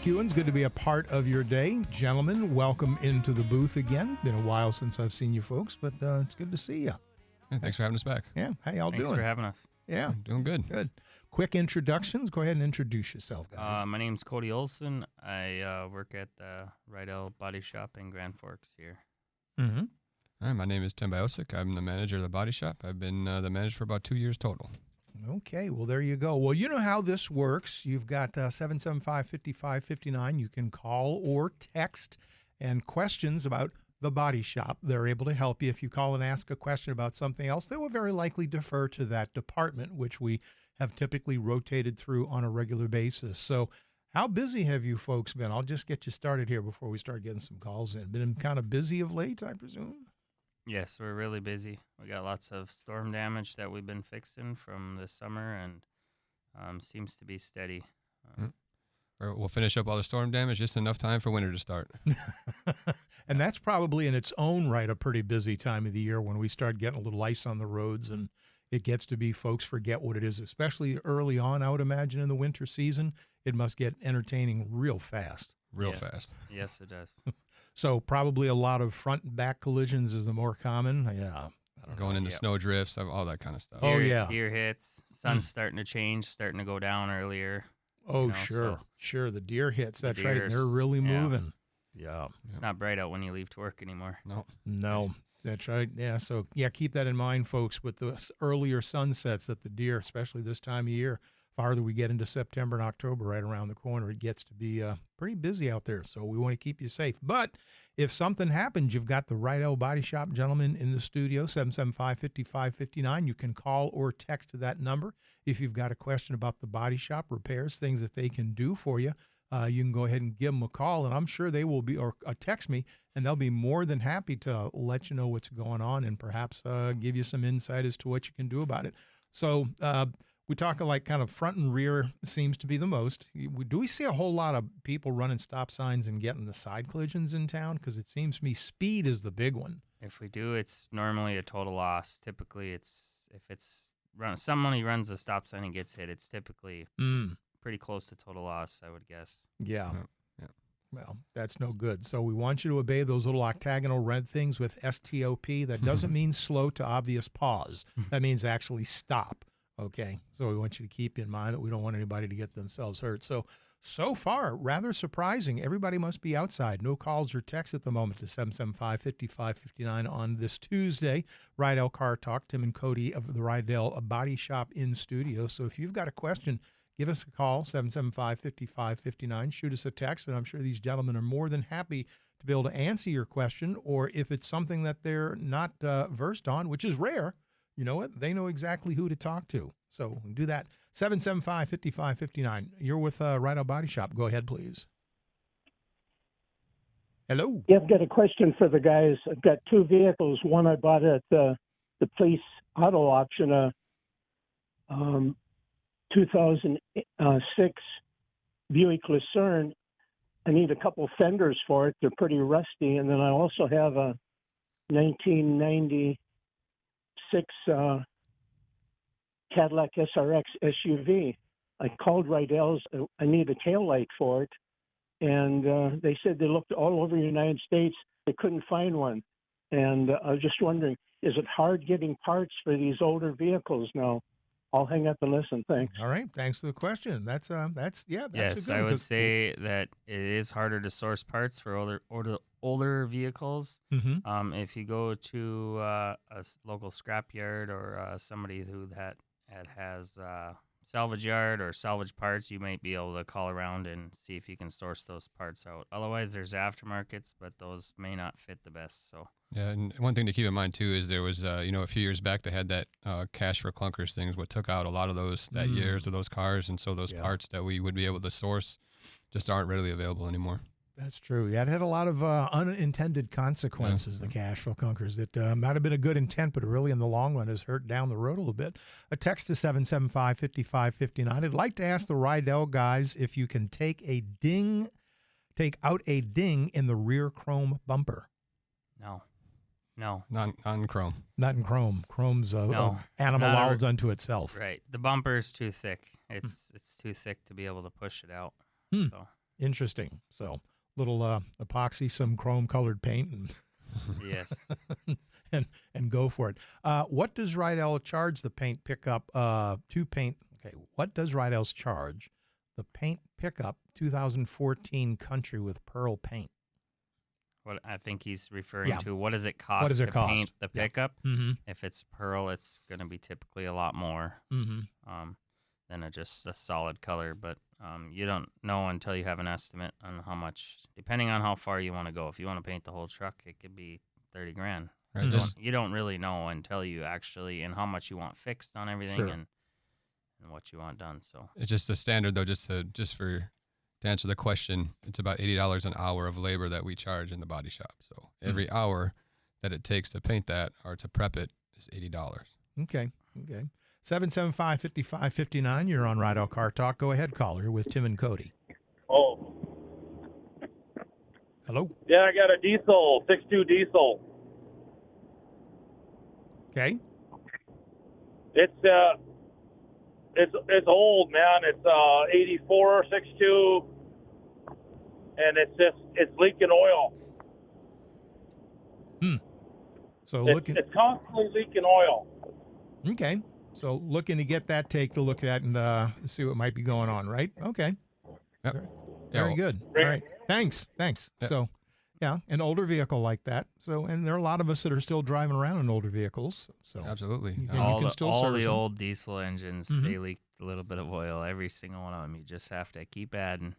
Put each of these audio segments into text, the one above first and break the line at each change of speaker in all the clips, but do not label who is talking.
Ewens, good to be a part of your day. Gentlemen, welcome into the booth again. Been a while since I've seen you folks, but it's good to see you.
Yeah, thanks for having us back.
Yeah, how y'all doing?
Thanks for having us.
Yeah,
Doing good.
good. Quick introductions. Go ahead and introduce yourself, guys.
My name's Cody Olson. I work at the Rydell Body Shop in Grand Forks here.
Mm-hmm.
All right, my name is Tim Biosic. I'm the manager of the body shop. I've been the manager for about 2 years total.
Okay, well, there you go. Well, you know how this works. You've got 775-5559. You can call or text, and questions about the body shop. They're able to help you. If you call and ask a question about something else, they will very likely defer to that department, which we have typically rotated through on a regular basis. So how busy have you folks been? I'll just get you started here before we start getting some calls in. Been kind of busy of late, I presume?
Yes, we're really busy. We got lots of storm damage that we've been fixing from this summer, and seems to be steady.
We'll finish up all the storm damage, just enough time for winter to start.
And that's probably in its own right a pretty busy time of the year when we start getting a little ice on the roads, and it gets to be folks forget what it is, especially early on, I would imagine, in the winter season. It must get entertaining real fast.
Real fast.
Yes, it does.
So probably a lot of front and back collisions is the more common. Yeah.
Going into snow drifts, all that kind of stuff.
Oh, yeah.
Deer hits. Sun's starting to change, starting to go down earlier.
Oh,
know,
sure.
so
Sure. The deer hits. That's right.
deers,
They're really
yeah.
moving. Yeah.
It's not bright out when you leave to work anymore.
No. That's right. Yeah. So, yeah, keep that in mind, folks, with the earlier sunsets that the deer, especially this time of year, farther we get into September and October, right around the corner, it gets to be pretty busy out there. So we want to keep you safe. But if something happens, you've got the Rydell Body Shop gentleman in the studio, 775-5559. You can call or text to that number. If you've got a question about the body shop, repairs, things that they can do for you, you can go ahead and give them a call, and I'm sure they will be, or text me, and they'll be more than happy to let you know what's going on and perhaps give you some insight as to what you can do about it. So we talk like kind of front and rear seems to be the most. Do we see a whole lot of people running stop signs and getting the side collisions in town? Because it seems to me speed is the big one.
If we do, it's normally a total loss. Typically, if somebody runs a stop sign and gets hit, it's typically pretty close to total loss, I would guess.
Yeah.
Yeah.
Well, that's no good. So we want you to obey those little octagonal red things with STOP. That doesn't mean slow to obvious pause. That means actually stop. Okay, so we want you to keep in mind that we don't want anybody to get themselves hurt. So far, rather surprising. Everybody must be outside. No calls or texts at the moment to 775-5559 on this Tuesday. Rydell Car Talk, Tim and Cody of the Rydell Body Shop in studio. So if you've got a question, give us a call, 775-5559. Shoot us a text, and I'm sure these gentlemen are more than happy to be able to answer your question, or if it's something that they're not versed on, which is rare, you know what? They know exactly who to talk to. So do that. 775-5559. You're with Rydell Body Shop. Go ahead, please. Hello.
Yeah, I've got a question for the guys. I've got two vehicles. One I bought at the police auto auction, 2006 Buick Lucerne. I need a couple fenders for it. They're pretty rusty. And then I also have a 1996 Cadillac SRX SUV. I called Rydell's. I need a taillight for it. And they said they looked all over the United States. They couldn't find one. And I was just wondering, is it hard getting parts for these older vehicles now? I'll hang up and listen. Thanks.
All right. Thanks for the question. That's that's
Yes,
a good
I
one,
would say that it is harder to source parts for older vehicles.
Mm-hmm.
If you go to a local scrapyard or somebody that has salvage yard or salvage parts, you might be able to call around and see if you can source those parts out. Otherwise, there's aftermarkets, but those may not fit the best. So
Yeah, and one thing to keep in mind, too, is there was, a few years back they had that cash for clunkers things, what took out a lot of those years of those cars, and so those parts that we would be able to source just aren't readily available anymore.
That's true. Yeah, it had a lot of unintended consequences, the cash flow clunkers, that might have been a good intent, but really in the long run has hurt down the road a little bit. A text to 775-5559. I'd like to ask the Rydell guys if you can take out a ding in the rear chrome bumper.
no.
Not in chrome.
Not in chrome. Chrome's
No,
animal
not
all unto itself.
Right. The bumper's too thick. It's too thick to be able to push it out.
Hmm.
So
Interesting. So little epoxy, some chrome colored paint,
Yes.
and go for it. What does Rydell charge the paint pickup to paint? Okay, what does Rydell's charge the paint pickup 2014 Country with Pearl paint?
What I think he's referring to, what does it
What
cost
does it
to
cost?
paint the pickup?
Mm-hmm.
If it's pearl, it's going to be typically a lot more than just a solid color. But you don't know until you have an estimate on how much, depending on how far you want to go. If you want to paint the whole truck, it could be $30,000.
Right.
You don't really know until you actually, and how much you want fixed on everything,
Sure.
and what you want done. So
It's just a standard, though, to answer the question, it's about $80 an hour of labor that we charge in the body shop. So every hour that it takes to paint that or to prep it is $80.
Okay. 775-5559. You're on Rydell Car Talk. Go ahead, caller, with Tim and Cody.
Oh,
Hello.
yeah, I got a diesel, 6.2 diesel.
Okay.
It's old, man. It's 84 6.2, and it's leaking oil.
So
It's constantly leaking oil.
Okay. So looking to get that take a look at and see what might be going on, right? Okay.
Yep.
Very
Yeah,
good.
Great.
All right. Thanks.
Yep.
So, yeah, an older vehicle like that. So, and there are a lot of us that are still driving around in older vehicles. So,
Absolutely.
You can-
all
still
all
service
the
them.
old diesel engines,
Mhm.
they leak a little bit of oil. Every single one of them. You just have to keep adding,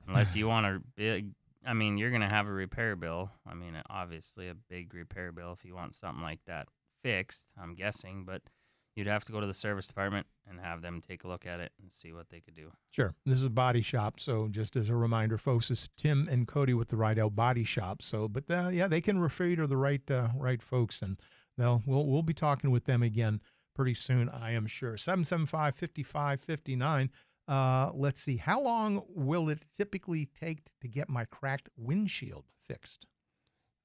unless you want a big. I mean, you're gonna have a repair bill. I mean, obviously a big repair bill if you want something like that fixed. I'm guessing, but you'd have to go to the service department and have them take a look at it and see what they could do.
Sure. This is a body shop. So, just as a reminder, folks, it's Tim and Cody with the Rydell Body Shop. So, but yeah, they can refer you to the right folks, and we'll be talking with them again pretty soon, I am sure. 775-5559. Let's see. How long will it typically take to get my cracked windshield fixed?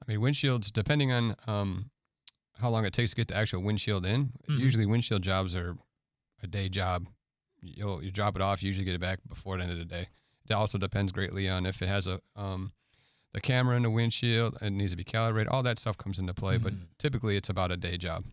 I mean, windshields, depending on how long it takes to get the actual windshield in,
Mhm.
usually windshield jobs are a day job. You drop it off, you usually get it back before the end of the day. It also depends greatly on if it has the camera in the windshield, it needs to be calibrated. All that stuff comes into play, but typically it's about a day job.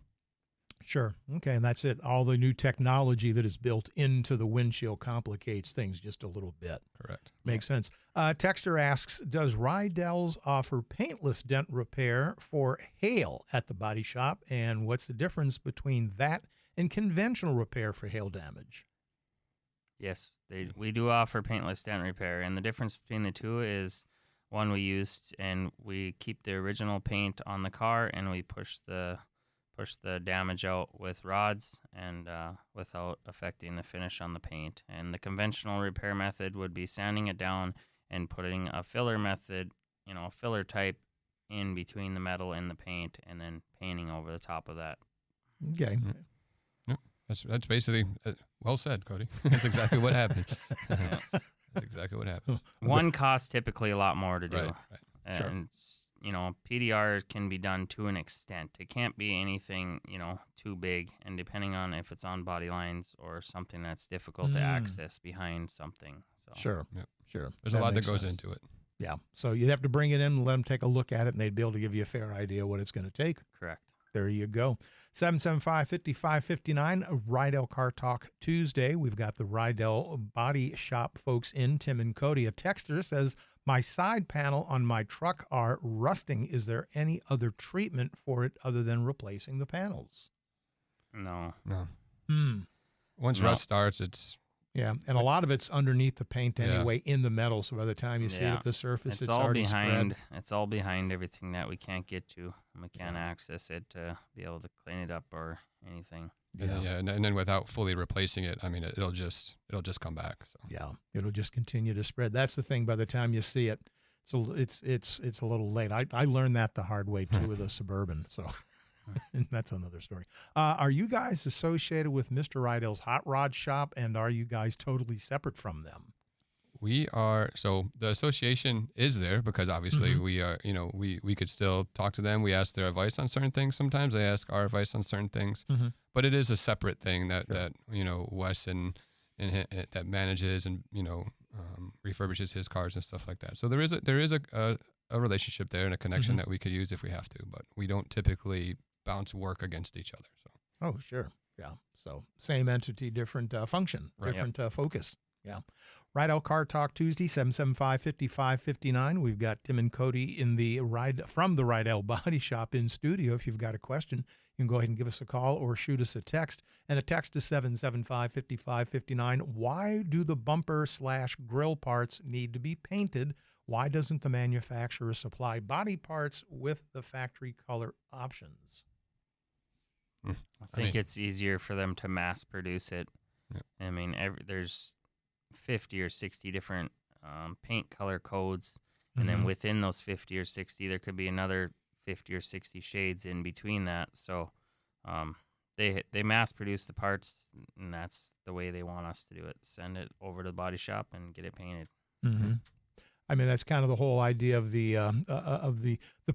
Sure. Okay. And that's it. All the new technology that is built into the windshield complicates things just a little bit.
Correct.
Makes sense. Texter asks, does Rydell's offer paintless dent repair for hail at the body shop? And what's the difference between that and conventional repair for hail damage?
Yes, we do offer paintless dent repair, and the difference between the two is one we used and we keep the original paint on the car, and we push the damage out with rods and without affecting the finish on the paint. And the conventional repair method would be sanding it down and putting a filler method, a filler type in between the metal and the paint, and then painting over the top of that.
Okay.
That's basically well said, Cody. That's exactly what happened. That's exactly what happened.
One costs typically a lot more to do.
Right.
Sure.
And PDR can be done to an extent. It can't be anything, too big. And depending on if it's on body lines or something that's difficult to access behind something. So.
Sure.
Yep.
Sure.
There's a lot that
makes
goes
sense.
into it.
Yeah. So you'd have to bring it in and let them take a look at it, and they'd be able to give you a fair idea what it's going to take.
Correct.
There you go. 775-5559, Rydell Car Talk Tuesday. We've got the Rydell Body Shop folks in, Tim and Cody. A texter says, my side panel on my truck are rusting. Is there any other treatment for it other than replacing the panels?
No.
Once
No.
rust starts, it's
Yeah, and a lot of it's underneath the paint
Yeah.
anyway, in the metal. So by the time you see it
Yeah.
at the surface,
It's
it's
all
already
behind.
spread.
It's all behind everything that we can't get to. And we can't access it to be able to clean it up or anything.
and then without fully replacing it, I mean, it'll just come back. So
Yeah, it'll just continue to spread. That's the thing. By the time you see it, so it's a little late. I learned that the hard way too with a Suburban. So and that's another story. Are you guys associated with Mr. Rydell's Hot Rod Shop, and are you guys totally separate from them?
we are. So the association is there because obviously we are. We could still talk to them. We ask their advice on certain things. Sometimes they ask our advice on certain things. But it is a separate thing that Wes and that manages and refurbishes his cars and stuff like that. So there is a relationship there and a connection that we could use if we have to, but we don't typically bounce work against each other. So.
Oh, sure. Yeah. So same entity, different function,
Right.
different focus. Yeah. Rydell Car Talk Tuesday, 775-5559. We've got Tim and Cody from the Rydell Body Shop in studio. If you've got a question, you can go ahead and give us a call or shoot us a text. And a text to 775-5559. Why do the bumper/grill parts need to be painted? Why doesn't the manufacturer supply body parts with the factory color options?
I think it's easier for them to mass produce it.
Yeah.
I mean, there's 50 or 60 different paint color codes, and then within those 50 or 60, there could be another 50 or 60 shades in between that. So they mass produce the parts, and that's the way they want us to do it. Send it over to the body shop and get it painted.
Mm-hmm. I mean, that's kind of the whole idea of the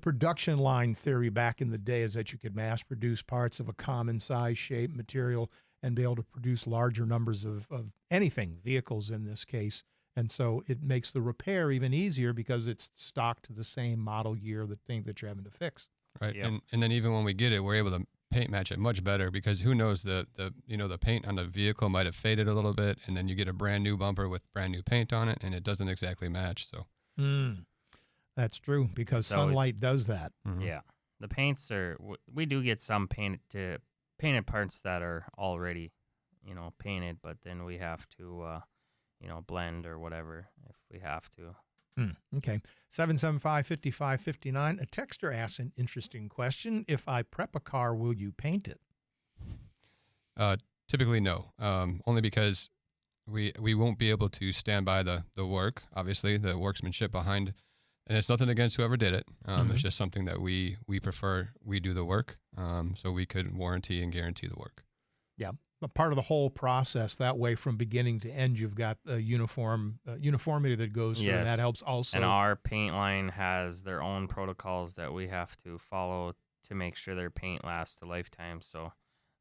production line theory back in the day, is that you could mass produce parts of a common size, shape, material, and be able to produce larger numbers of anything, vehicles in this case. And so it makes the repair even easier because it's stocked to the same model year, the thing that you're having to fix.
Right.
Yep.
And then even when we get it, we're able to paint match it much better, because who knows, the paint on the vehicle might have faded a little bit, and then you get a brand new bumper with brand new paint on it, and it doesn't exactly match. So
That's true, because sunlight does that.
Yeah, the paints we do get some painted parts that are already painted, but then we have to blend or whatever if we have to.
Okay. 775-5559. A texter asks an interesting question. If I prep a car, will you paint it?
Typically, no. Only because we won't be able to stand by the work, obviously, the workmanship behind. And it's nothing against whoever did it. It's just something that we prefer we do the work, so we could warranty and guarantee the work.
Yeah. But part of the whole process, that way from beginning to end, you've got a uniformity that goes through, and that helps also.
And our paint line has their own protocols that we have to follow to make sure their paint lasts a lifetime. So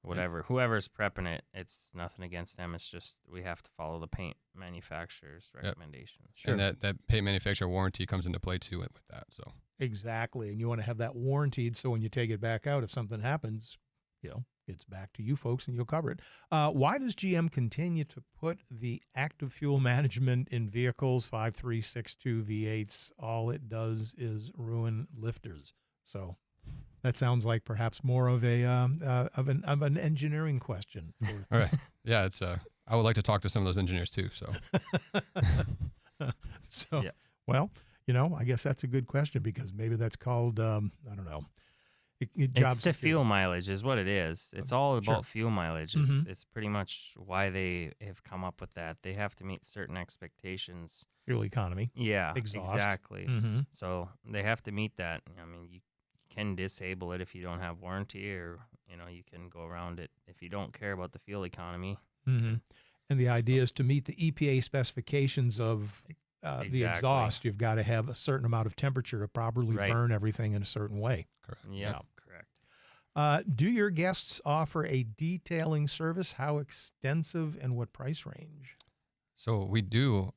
whoever's prepping it, it's nothing against them. It's just we have to follow the paint manufacturer's recommendations.
Sure. And that paint manufacturer warranty comes into play too with that. So
Exactly. And you want to have that warranted, so when you take it back out, if something happens, it's back to you folks and you'll cover it. Why does GM continue to put the active fuel management in vehicles, 5362 V8s? All it does is ruin lifters. So that sounds like perhaps more of an engineering question.
All right. Yeah, it's I would like to talk to some of those engineers too. So
Well, I guess that's a good question, because maybe that's called I don't know.
It's the fuel mileage is what it is. It's all about fuel mileage. It's pretty much why they have come up with that. They have to meet certain expectations.
Fuel economy.
Yeah,
exhaust.
Exactly. So they have to meet that. I mean, you can disable it if you don't have warranty, or you can go around it if you don't care about the fuel economy.
And the idea is to meet the EPA specifications of the exhaust. You've got to have a certain amount of temperature to properly burn everything in a certain way.
Correct.
Yeah, correct.
Do your guests offer a detailing service? How extensive and what price range?
So we do.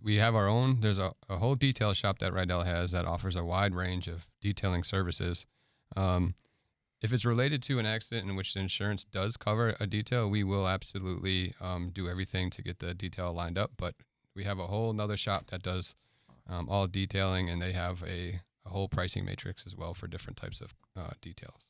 We have our own. There's a whole detail shop that Rydell has that offers a wide range of detailing services. If it's related to an accident in which the insurance does cover a detail, we will absolutely do everything to get the detail lined up. But we have a whole nother shop that does all detailing, and they have a whole pricing matrix as well for different types of details.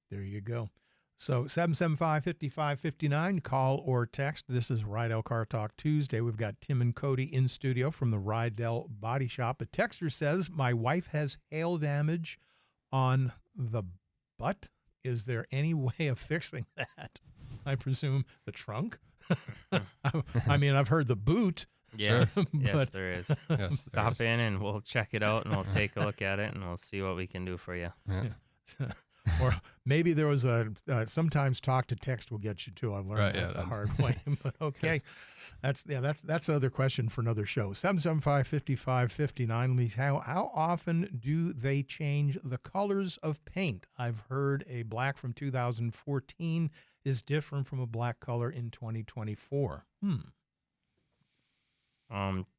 There you go. So 775-5559, call or text. This is Rydell Car Talk Tuesday. We've got Tim and Cody in studio from the Rydell Body Shop. A texter says, my wife has hail damage on the butt. Is there any way of fixing that? I presume the trunk? I mean, I've heard the boot.
Yes,
But-
yes, there is.
Yes,
Stop in and we'll check it out, and we'll take a look at it, and we'll see what we can do for you.
Yeah.
Or maybe there was sometimes talk to text will get you too. I've learned that the hard way. But okay, that's another question for another show. 775-5559. How often do they change the colors of paint? I've heard a black from 2014 is different from a black color in 2024.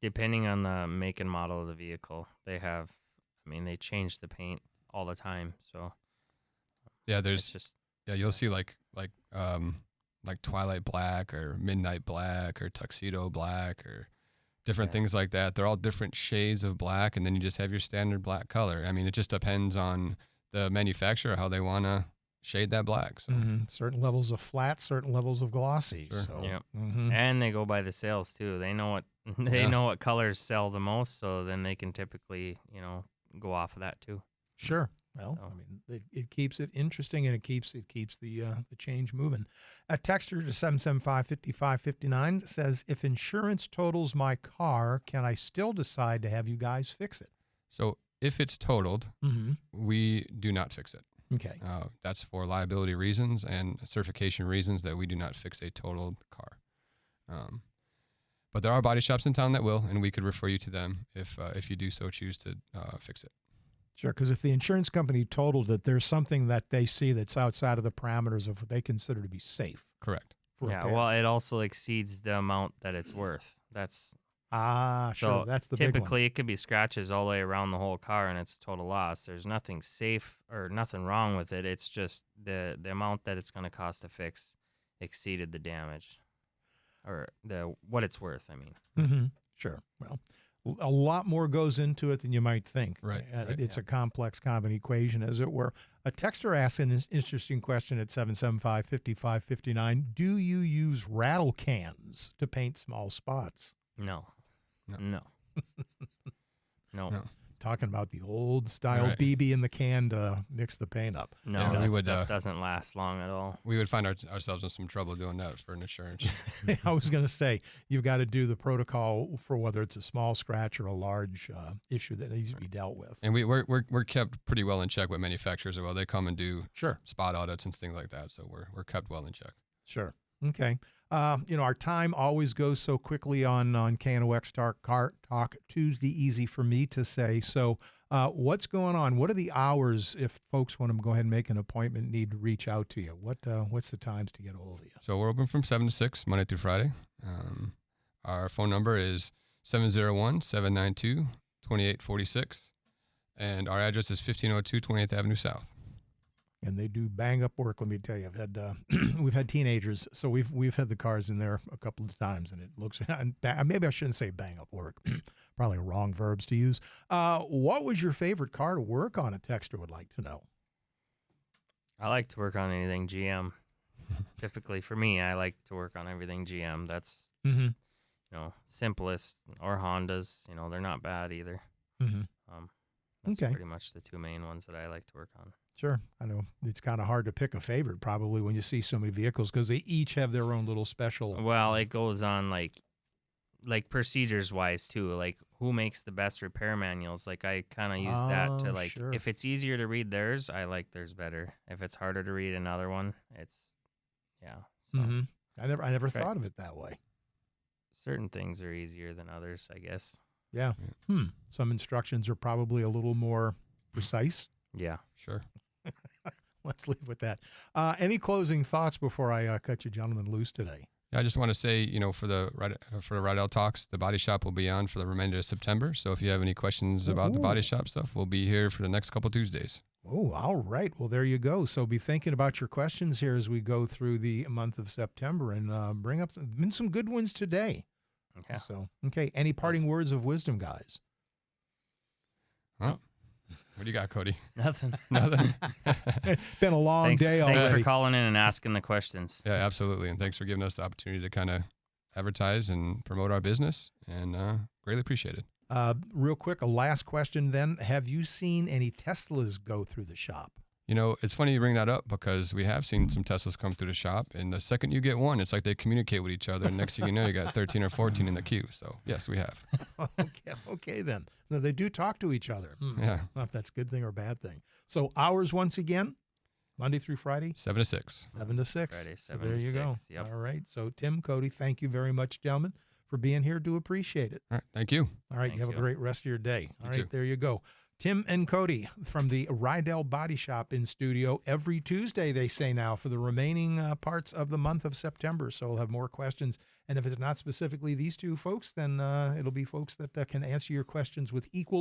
Depending on the make and model of the vehicle, they change the paint all the time. So
Yeah,
it's
there's
just
you'll see like twilight black or midnight black or tuxedo black or different things like that. They're all different shades of black, and then you just have your standard black color. I mean, it just depends on the manufacturer how they want to shade that black. So
certain levels of flat, certain levels of glossy.
Sure.
So,
Yep.
mhm.
And they go by the sales too. They know what colors sell the most, so then they can typically, go off of that too.
Sure. Well,
So.
I mean, it keeps it interesting, and it keeps the change moving. A texter to 775-5559 says, if insurance totals my car, can I still decide to have you guys fix it?
So if it's totaled,
Mm-hmm.
we do not fix it.
Okay.
That's for liability reasons and certification reasons that we do not fix a totaled car. But there are body shops in town that will, and we could refer you to them if you do so choose to fix it.
Sure, because if the insurance company totaled it, there's something that they see that's outside of the parameters of what they consider to be safe.
Correct.
For
Yeah,
repair.
well, it also exceeds the amount that it's worth. That's
sure.
so
That's the big one.
typically it could be scratches all the way around the whole car, and it's total loss. There's nothing safe or nothing wrong with it. It's just the amount that it's going to cost to fix exceeded the damage, or what it's worth. I mean,
Mm-hmm. Sure. Well, a lot more goes into it than you might think.
Right, right,
It's a complex kind of an equation, as it were. A texter asked an interesting question at 775-5559. Do you use rattle cans to paint small spots?
no.
No.
Talking about the old style
Right.
BB in the can to mix the paint up.
No,
Yeah,
that stuff doesn't last long at all.
We would find ourselves in some trouble doing that for an insurance.
I was going to say, you've got to do the protocol for whether it's a small scratch or a large issue that needs to be dealt with.
And we're kept pretty well in check with manufacturers as well. They come and do
Sure.
spot audits and things like that. So we're kept well in check.
Sure. Okay. Our time always goes so quickly on KNOX Talk Tuesday. Easy for me to say. So what's going on? What are the hours if folks want to go ahead and make an appointment, need to reach out to you? What's the times to get a hold of you?
So we're open from 7 to 6, Monday through Friday. Our phone number is 701-792-2846. And our address is 1502 28th Avenue South.
And they do bang up work. Let me tell you, I've had we've had teenagers, so we've had the cars in there a couple of times, and it looks. Maybe I shouldn't say bang up work. Probably wrong verbs to use. What was your favorite car to work on? A texter would like to know.
I like to work on anything GM. Typically, for me, I like to work on everything GM. That's simplest, or Hondas. They're not bad either.
Mm-hmm.
That's
Okay.
pretty much the two main ones that I like to work on.
Sure. I know it's kind of hard to pick a favorite probably when you see so many vehicles because they each have their own little special.
Well, it goes on like procedures wise too. Like who makes the best repair manuals? Like I kind of use that to
sure.
if it's easier to read theirs, I like theirs better. If it's harder to read another one, it's So
Mm-hmm. I never
Right.
thought of it that way.
certain things are easier than others, I guess.
Yeah. Some instructions are probably a little more precise.
Yeah.
Sure.
Let's leave with that. Any closing thoughts before I cut you gentlemen loose today?
Yeah, I just want to say, for the Rydell Talks, the body shop will be on for the remainder of September. So if you have any questions about the body shop stuff, we'll be here for the next couple Tuesdays.
Oh, all right. Well, there you go. So be thinking about your questions here as we go through the month of September and bring up some good ones today.
Yeah.
So, okay. Any parting words of wisdom, guys?
Well, what do you got, Cody?
Nothing.
Nothing.
It's been a long day
Thanks
already.
for calling in and asking the questions.
Yeah, absolutely. And thanks for giving us the opportunity to kind of advertise and promote our business, and greatly appreciate it.
Real quick, a last question then. Have you seen any Teslas go through the shop?
It's funny you bring that up because we have seen some Teslas come through the shop, and the second you get one, it's like they communicate with each other. And next thing you know, you got 13 or 14 in the queue. So yes, we have.
Okay then. No, they do talk to each other.
Yeah.
I don't know if that's a good thing or a bad thing. So hours once again, Monday through Friday?
7 to 6.
7 to 6.
Friday,
So
7
there
to
you
6.
go.
Yep.
All right. So Tim, Cody, thank you very much, gentlemen, for being here. Do appreciate it.
All right. Thank you.
All right.
Thank
you have
you.
a great rest of your day. All
You
right.
too.
There you go. Tim and Cody from the Rydell Body Shop in studio every Tuesday, they say now, for the remaining parts of the month of September. So we'll have more questions. And if it's not specifically these two folks, then it'll be folks that can answer your questions with equal